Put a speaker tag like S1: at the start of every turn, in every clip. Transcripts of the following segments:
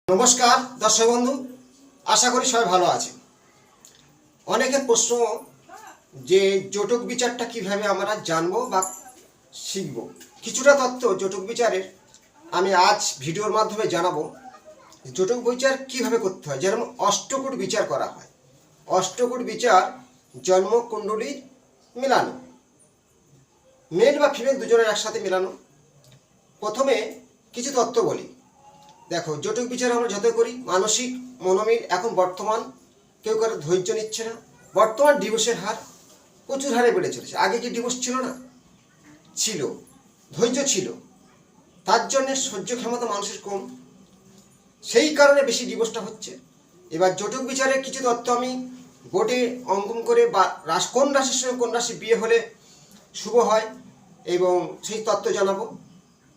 S1: নমস্কার দর্শক বন্ধু, আশা করি সবাই ভালো আছেন। অনেকের প্রশ্ন যে জটক বিচারটা কিভাবে আমরা জানবো বা শিখব। কিছুটা তথ্য জটক বিচারের আমি আজ ভিডিওর মাধ্যমে জানাবো। জটক বিচার কিভাবে করতে হয়, যেরকম অষ্টকূট বিচার করা হয়। অষ্টকূট বিচার জন্মকুণ্ডলী মেলানো, মেল বা ফিমেল দুজনের একসাথে মেলানো। প্রথমে কিছু তথ্য বলি। দেখো, জটক বিচার আমরা যত করি মানসিক মনোমিল এখন বর্তমান কেউ কারো ধৈর্য নিচ্ছে না। বর্তমান ডিভোর্সের হার প্রচুর হারে বেড়ে চলেছে। আগে কি ডিভোর্স ছিল না? ছিল, ধৈর্য ছিল, তার জন্যে সহ্য ক্ষমতা মানুষের কম, সেই কারণে বেশি ডিভোর্সটা হচ্ছে। এবার জটক বিচারের কিছু তথ্য আমি বোর্ডে অঙ্কন করে বা কোন রাশির সঙ্গে কোন রাশি বিয়ে হলে শুভ হয় এবং সেই তথ্য জানাবো।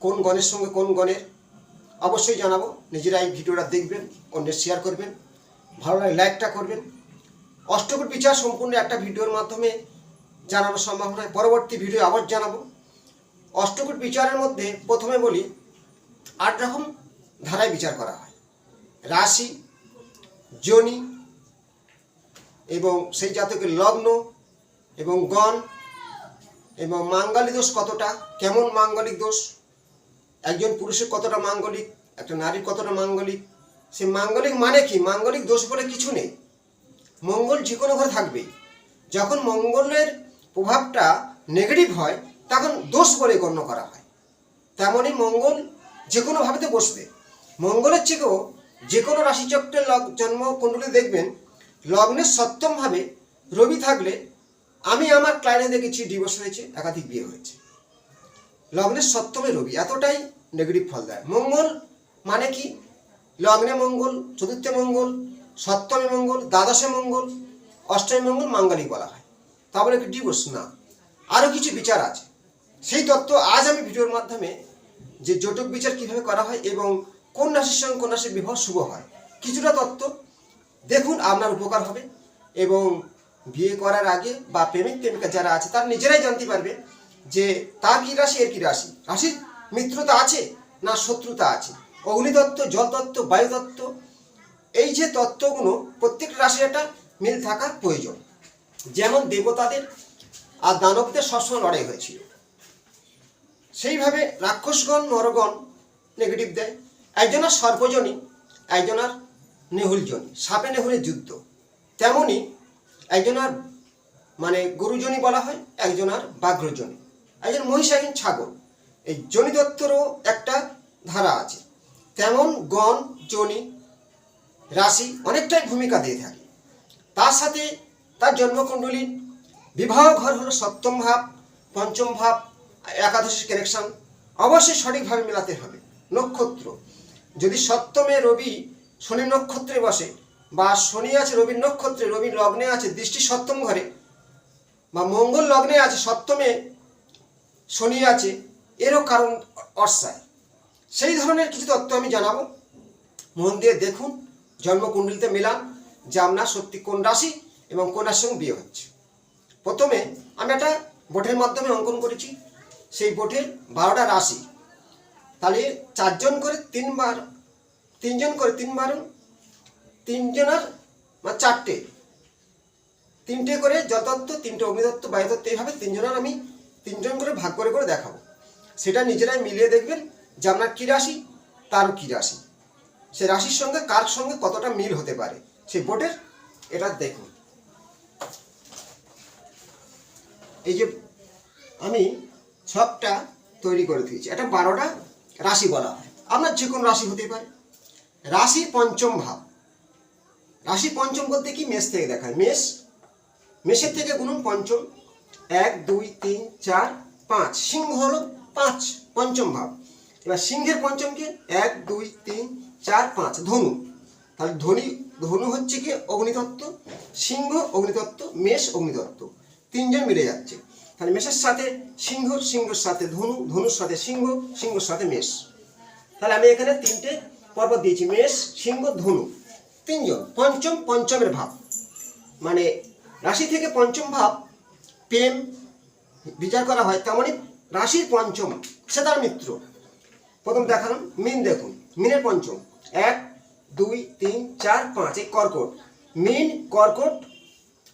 S1: কোন গণের সঙ্গে কোন গণের অবশ্যই জানাবো। নিজেরা এই ভিডিওটা দেখবেন, অন্যের শেয়ার করবেন, ভালো লাগে লাইকটা করবেন। অষ্টকূট বিচার সম্পূর্ণ একটা ভিডিওর মাধ্যমে জানানো সম্ভব নয়, পরবর্তী ভিডিও আবার জানাবো। অষ্টকূট বিচারের মধ্যে প্রথমে বলি 8 রকম ধারায় বিচার করা হয়। রাশি, যোনি এবং সেই জাতকের লগ্ন এবং গণ এবং মাঙ্গলিক দোষ কতটা, কেমন মাঙ্গলিক দোষ, একজন পুরুষের কতটা মাঙ্গলিক, একটা নারীর কতটা মাঙ্গলিক, সে মাঙ্গলিক মানে কি, মাঙ্গলিক দোষ বলে কিছু নেই। মঙ্গল যে কোনো ঘরে থাকবেই। যখন মঙ্গলের প্রভাবটা নেগেটিভ হয় তখন দোষ বলে গণ্য করা হয়। তেমনই মঙ্গল যে কোনোভাবেতে বসবে। মঙ্গলের চেয়েও যে কোনো রাশিচক্রের জন্মকুণ্ডলী দেখবেন লগ্নের সপ্তমভাবে রবি থাকলে, আমি আমার ক্লায়েন্টে দেখেছি ডিভোর্স হয়েছে, একাধিক বিয়ে হয়েছে। লগ্নের সপ্তমে রবি এতটাই নেগেটিভ ফল দেয়। মঙ্গল মানে কি, লগ্নে মঙ্গল, চতুর্থে মঙ্গল, সপ্তমে মঙ্গল, দ্বাদশে মঙ্গল, অষ্টমে মঙ্গল মাঙ্গলিক বলা হয়। তা বলে কি ডিভোর্স না, আরও কিছু বিচার আছে। সেই তত্ত্ব আজ আমি ভিডিওর মাধ্যমে, যে জটক বিচার কিভাবে করা হয় এবং কোন রাশির সঙ্গে কোন রাশির বিবাহ শুভ হয়, কিছুটা তত্ত্ব দেখুন, আপনার উপকার হবে। এবং বিয়ে করার আগে বা প্রেমিক প্রেমিকা যারা আছে তারা নিজেরাই জানতে পারবে যে তার কী রাশি, এর কী রাশি, রাশির মিত্রতা আছে না শত্রুতা আছে, অগ্নিতত্ত্ব, জলতত্ত্ব, বায়ুতত্ত্ব, এই যে তত্ত্বগুলো প্রত্যেক রাশির একটা মিল থাকা প্রয়োজন। যেমন দেবতাদের আর দানবদের সবসময় লড়াই হয়েছিল, সেইভাবে রাক্ষসগণ নরগণ নেগেটিভ দেয়। একজনের সর্পজনী, একজনের নেহুলজনী, সাপে নেহুলের যুদ্ধ। তেমনি একজনের মানে গরুজনী বলা হয়, একজনের ব্যাঘ্রজনী, একজন মহিষ, একজন ছাগল। এই জনিতত্ত্বেরও একটা ধারা আছে। তেমন গণ, জনি, রাশি অনেকটাই ভূমিকা দিয়ে থাকে। তার সাথে তার জন্মকুণ্ডলী বিবাহ ঘর হলো সপ্তম ভাব, পঞ্চম ভাব, একাদশের কানেকশন অবশ্যই সঠিকভাবে মেলাতে হবে। নক্ষত্র, যদি সপ্তমে রবি শনি নক্ষত্রে বসে, বা শনি আছে রবির নক্ষত্রে, রবির লগ্নে আছে দৃষ্টি সপ্তম ঘরে, বা মঙ্গল লগ্নে আছে সপ্তমে শনি আছে, এরও কারণ অর্সায়। সেই ধরনের কিছু তত্ত্ব আমি জানাবো, মন দিয়ে দেখুন, জন্মকুণ্ডলিতে মেলান যে আপনার সত্যি কোন রাশি এবং কোন রাশির সঙ্গে বিয়ে হচ্ছে। প্রথমে আমি একটা বোর্ডের মাধ্যমে অঙ্কন করেছি। সেই বোর্ডের 12টা রাশি, তাহলে 4 জন করে 3 তিনজনের মানে 3টে করে জলতত্ত্ব, 3টে অগ্নিতত্ত্ব, বায়ুতত্ত্ব, এইভাবে 3 জনের আমি 3 জন করে ভাগ করে করে দেখাবো। সেটা নিজেরাই মিলিয়ে দেখবেন যে আপনার কী রাশি, তারও কী রাশি, সে রাশির সঙ্গে কার সঙ্গে কতটা মিল হতে পারে সেই বোর্ডের। এটা দেখুন, এই যে আমি সবটা তৈরি করে দিয়েছি। এটা 12টা রাশি বলা হয়, আপনার যে কোনো রাশি হতে পারে। রাশি পঞ্চম ভাব, রাশি পঞ্চম বলতে কি, মেষ থেকে দেখায়। মেষের থেকে গুনুন পঞ্চম, 1 2 3 4 5, সিংহ হলো 5, পঞ্চম ভাব। এবার সিংহের পঞ্চমকে 1 2 3 4 5, ধনু। তাহলে ধনু হচ্ছে কি অগ্নিতত্ত্ব, সিংহ অগ্নিতত্ত্ব, মেষ অগ্নিতত্ত্ব, 3 জন মিলে যাচ্ছে। তাহলে মেষের সাথে সিংহ, সিংহের সাথে ধনু, ধনুর সাথে সিংহ, সিংহের সাথে মেষ। তাহলে আমি এখানে 3টে পর্বত দিয়েছি, মেষ, সিংহ, ধনু, 3 জন। পঞ্চমের ভাব মানে রাশি থেকে পঞ্চম ভাব প্রেম বিচার করা হয়। তেমনই রাশির পঞ্চম সে তার মিত্র। প্রথম দেখালাম মিন, দেখুন মিনের পঞ্চম 1 2 3 4 5 এই কর্কট মীন কর্কট,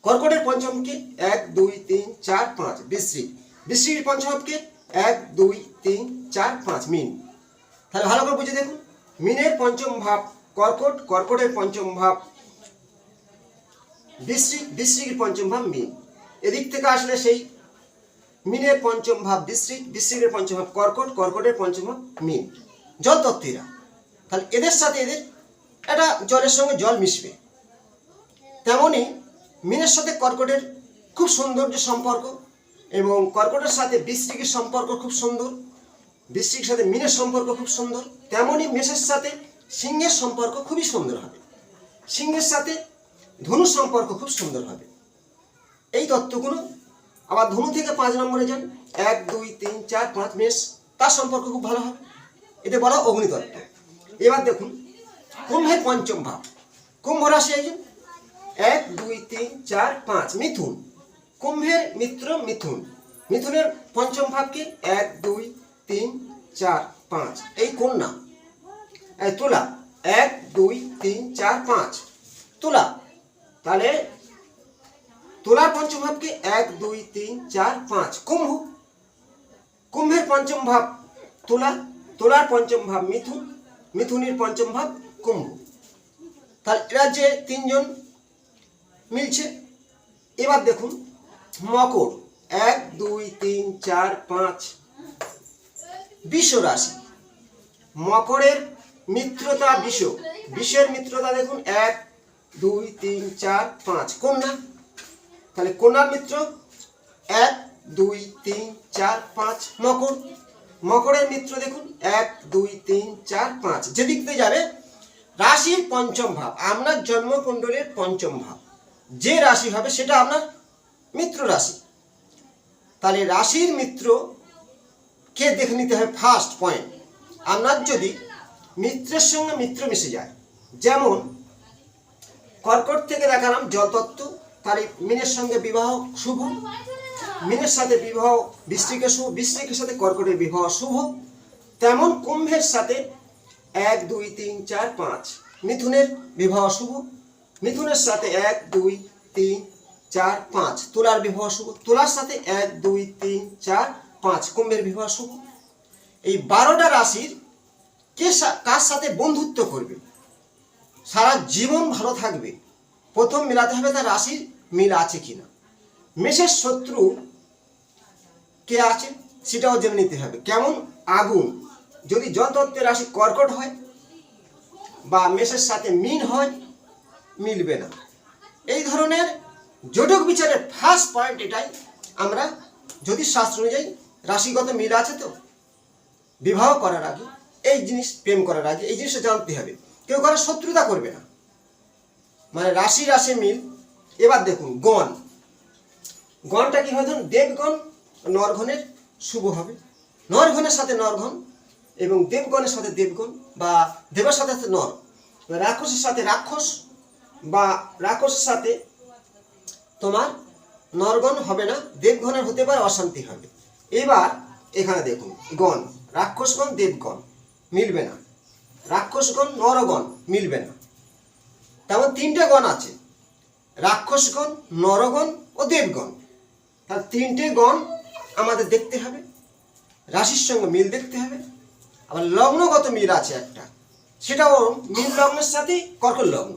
S1: কর্কটের পঞ্চমকে 1 2 3 4 5 বৃশ্চিক, বৃশ্চিকের পঞ্চমকে 1 2 3 4 5 মীন। তাহলে ভালো করে বুঝে দেখুন, মীনের পঞ্চম ভাব কর্কট, কর্কটের পঞ্চম ভাব বৃশ্চিক, বৃশ্চিকের পঞ্চম ভাব মীন। এদিক থেকে আসলে সেই মীনের পঞ্চম ভাব বৃশ্চিক, বৃশ্চিকের পঞ্চম ভাব কর্কট, কর্কটের পঞ্চম ভাব মীন। জল তত্ত্বীরা, তাহলে এদের সাথে এদের একটা জলের সঙ্গে জল মিশবে। তেমনি মীনের সাথে কর্কটের খুব সৌন্দর্য সম্পর্ক, এবং কর্কটের সাথে বৃশ্চিকের সম্পর্ক খুব সুন্দর, বৃশ্চিকের সাথে মীনের সম্পর্ক খুব সুন্দর। তেমনি মেষের সাথে সিংহের সম্পর্ক খুবই সুন্দর হবে, সিংহের সাথে ধনুর সম্পর্ক খুব সুন্দর হবে। এই তত্ত্বগুলো আবার ধনু থেকে 5 নম্বরে যান, 1 2 3 4 5 মেষ, তার সম্পর্ক খুব ভালো হবে, এতে বলা অগ্নিতত্ত্ব। এবার দেখুন কুম্ভের পঞ্চম ভাব, কুম্ভ রাশি একজন 1 2 3 4 5 মিথুন, কুম্ভের মিত্র মিথুন, মিথুনের পঞ্চম ভাবকে 1 2 3 4 5 এই কন্যা। তুলা 1 2 3 4 5 তুলা, তাহলে তুলার পঞ্চম ভাবকে 1 2 3 4 5 কুম্ভ, কুম্ভের পঞ্চম ভাব তুলা, তুলার পঞ্চম ভাব মিথুন, মিথুনের পঞ্চম ভাব কুম্ভ। তাহলে এরা যে তিনজন মিলছে। এবার দেখুন মকর 1 2 3 4 5 বৃষ রাশি, মকরের মিত্রতা বৃষ, বৃষের মিত্রতা দেখুন 1 2 3 4 5 কন্যা, তাহলে কন্যার মিত্র 1 2 3 4 5 মকর, মকরের মিত্র দেখুন 1 2 3 4 5। যেদিক দিয়ে যাবে রাশির পঞ্চম ভাব, আপনার জন্মকুণ্ডলীর পঞ্চম ভাব যে রাশি হবে সেটা আপনার মিত্র রাশি। তাহলে রাশির মিত্র কে দেখে নিতে হবে। ফার্স্ট পয়েন্ট, আপনার যদি মিত্রের সঙ্গে মিত্র মিশে যায়, যেমন কর্কট থেকে দেখালাম জলতত্ত্ব, তার মীনের সঙ্গে বিবাহ শুভ, মীনের সাথে বিবাহ বৃশ্চিকের শুভ, বৃশ্চিকের সাথে কর্কটের বিবাহ শুভ। তেমন কুম্ভের সাথে 1 2 3 4 5 মিথুনের বিবাহ শুভ, মিথুনের সাথে 1 2 3 4 5 তুলার বিবাহ শুভ, তুলার সাথে 1 2 3 4 5 কুম্ভের বিবাহ শুভ। এই 12টা রাশির কে কার সাথে বন্ধুত্ব করবে, সারা জীবন ভালো থাকবে, প্রথম মিলাতে হবে তার রাশির মিল আছে কিনা। মেষের শত্রু কে আছে সেটাও জেনে নিতে হবে, কেমন আগুন। যদি জলতত্ত্বের রাশি কর্কট হয় বা মেষের সাথে মীন হয়, মিলবে না। এই ধরনের জটক বিচারের ফার্স্ট পয়েন্ট এটাই, আমরা যদি শাস্ত্র অনুযায়ী রাশিগত মিল আছে তো বিবাহ করার আগে এই জিনিস, প্রেম করার আগে এই জিনিসটা জানতে হবে, কেউ কারো শত্রুতা করবে না, মানে রাশি রাশি মিল। এবার দেখুন গণ, গণটা কি হয়, ধরুন দেবগণ নরগণের শুভ হবে, নরগণের সাথে নরগণ এবং দেবগণের সাথে দেবগণ, বা দেবের সাথে নর, রাক্ষসের সাথে রাক্ষস, বা রাক্ষসের সাথে তোমার নরগণ হবে না, দেবগণের হতে পারে, অশান্তি হবে। এবার এখানে দেখুন গণ, রাক্ষসগণ দেবগণ মিলবে না, রাক্ষসগণ নরগণ মিলবে না। তেমন 3টে গণ আছে, রাক্ষসগণ নরগণ ও দেবগণ। তার 3টে গণ আমাদের দেখতে হবে, রাশির সঙ্গে মিল দেখতে হবে। আবার লগ্নগত মিল আছে একটা, সেটাও মীন লগ্নের সাথে কর্কট লগ্ন,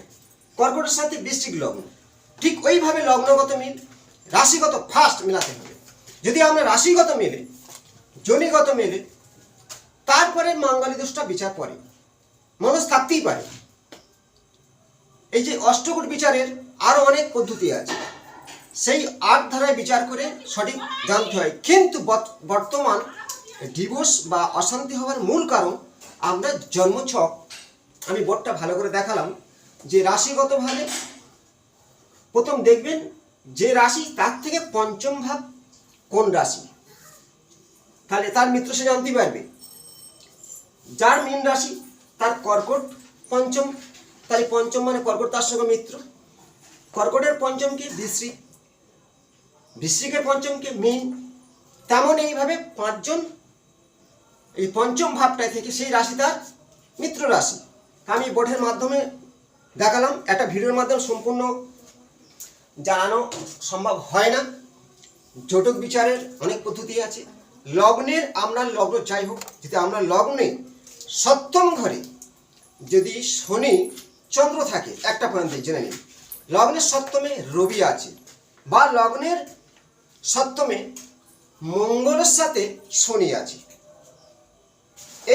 S1: কর্কটের সাথে বৃশ্চিক লগ্ন, ঠিক ওইভাবে লগ্নগত মিল রাশিগত ফার্স্ট মেলাতে হবে। যদি আমরা রাশিগত মেলে, জনিগত মেলে, তারপরে মাঙ্গলিক দোষটা বিচার পড়ে, মানুষ থাকতেই পারে। এই যে অষ্টকূট বিচারের আরো অনেক পদ্ধতি আছে, সেই 8 ধারায় বিচার করে সঠিক জানতে হয়। কিন্তু বর্তমান ডিভোর্স বা অশান্তি হওয়ার মূল কারণ আমরা জন্মছক, আমি বোর্ডটা ভালো করে দেখালাম, যে রাশিগতভাবে প্রথম দেখবেন যে রাশি তার থেকে পঞ্চম ভাব কোন রাশি, তাহলে তার মিত্র সে জানতে পারবে। যার মীন রাশি তার কর্কট পঞ্চম, তাই পঞ্চম মানে কর্কট তার সঙ্গে মিত্র, কর্কটের পঞ্চমকে বৃশ্চিক, বৃশ্চিকের পঞ্চমকে মীন। তেমন এইভাবে 5 জন এই পঞ্চম ভাবটায় থেকে সেই রাশি তার মিত্র রাশি। আমি বোর্ডের মাধ্যমে দেখালাম, একটা ভিডিওর মাধ্যমে সম্পূর্ণ জানানো সম্ভব হয় না। জটক বিচারের অনেক পদ্ধতি আছে। লগ্নের আপনার লগ্ন যাই হোক, যদি আমরা লগ্নে সপ্তম ঘরে যদি শনি চন্দ্র থাকে, একটা পয়েন্ট জেনে নিন, লগ্নের সপ্তমে রবি আছে বা লগ্নের সপ্তমে মঙ্গলের সাথে শনি আছে,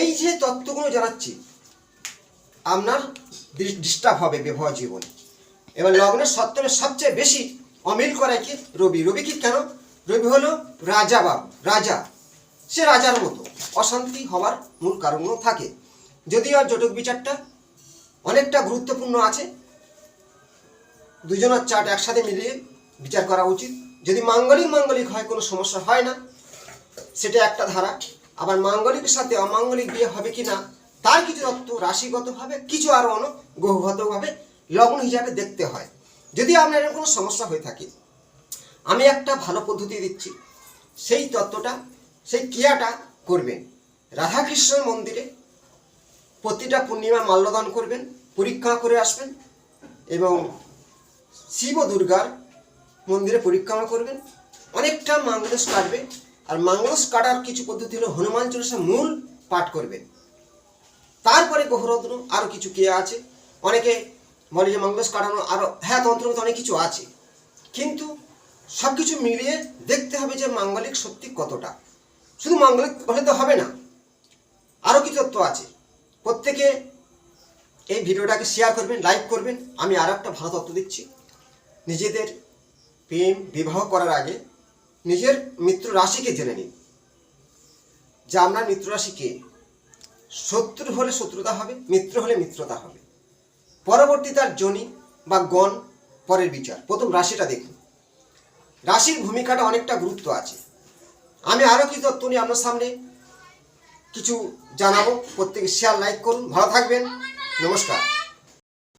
S1: এই যে তত্ত্বগুলো জানাচ্ছি আপনার ডিস্টার্ব হবে বিবাহ জীবনে। এবার লগ্নের সপ্তমে সবচেয়ে বেশি অমিল করে কি রবি। রবি কি কেন? রবি হলো রাজা বাবু, রাজা, সে রাজার মতো অশান্তি হওয়ার মূল কারণও থাকে। যদিও জটক বিচারটা অনেকটা গুরুত্বপূর্ণ আছে, দুজনের চার্ট একসাথে মিলিয়ে বিচার করা উচিত। যদি মাঙ্গলিক হয় কোনো সমস্যা হয় না, সেটা একটা ধারা। আবার মাঙ্গলিকের সাথে অমাঙ্গলিক বিয়ে হবে কি না তার কিছু তত্ত্ব রাশিগতভাবে, কিছু আরও গ্রহগতভাবে লগ্ন হিসাবে দেখতে হয়। যদি আপনার এরকম কোনো সমস্যা হয়ে থাকে, আমি একটা ভালো পদ্ধতি দিচ্ছি, সেই তত্ত্বটা, সেই ক্রিয়াটা করবেন। রাধাকৃষ্ণ মন্দিরে প্রতিটা পূর্ণিমা মাল্যদান করবেন, পরীক্ষা করে আসবেন, এবং শিব দুর্গার মন্দিরে পরিক্রমা করবেন, অনেকটা মাঙ্গলস কাটবে। আর মাঙ্গলস কাটার কিছু পদ্ধতি হলো হনুমান চল্লিশা মূল পাঠ করবেন, তারপরে গ্রহরত্ন আরও কিছু ক্রিয়া আছে। অনেকে বলে যে মাঙ্গলস কাটানো আরও, হ্যাঁ তন্ত্রগত অনেক কিছু আছে, কিন্তু সব কিছু মিলিয়ে দেখতে হবে যে মাঙ্গলিক শক্তি কতটা। শুধু মাঙ্গলিক হলে তো হবে না, আরও কিছু তত্ত্ব আছে। প্রত্যেকে এই ভিডিওটাকে শেয়ার করবেন, লাইক করবেন। আমি আরও একটা ভালো তত্ত্ব দিচ্ছি। নিজেদের প্রেম বিবাহ করার আগে নিজের মিত্র রাশিকে জেনে নিন যে আপনার মিত্র রাশি কে। শত্রু হলে শত্রুতা হবে, মিত্র হলে মিত্রতা হবে। পরবর্তী তার জনি বা গণ পরের বিচার। প্রথম রাশিটা দেখুন, রাশির ভূমিকাটা অনেকটা গুরুত্ব আছে। আমি আরও কিছু তত্ত্ব নিয়ে আপনার সামনে কিছু জানাবো। প্রত্যেকে শেয়ার লাইক করুন, ভালো থাকবেন, নমস্কার।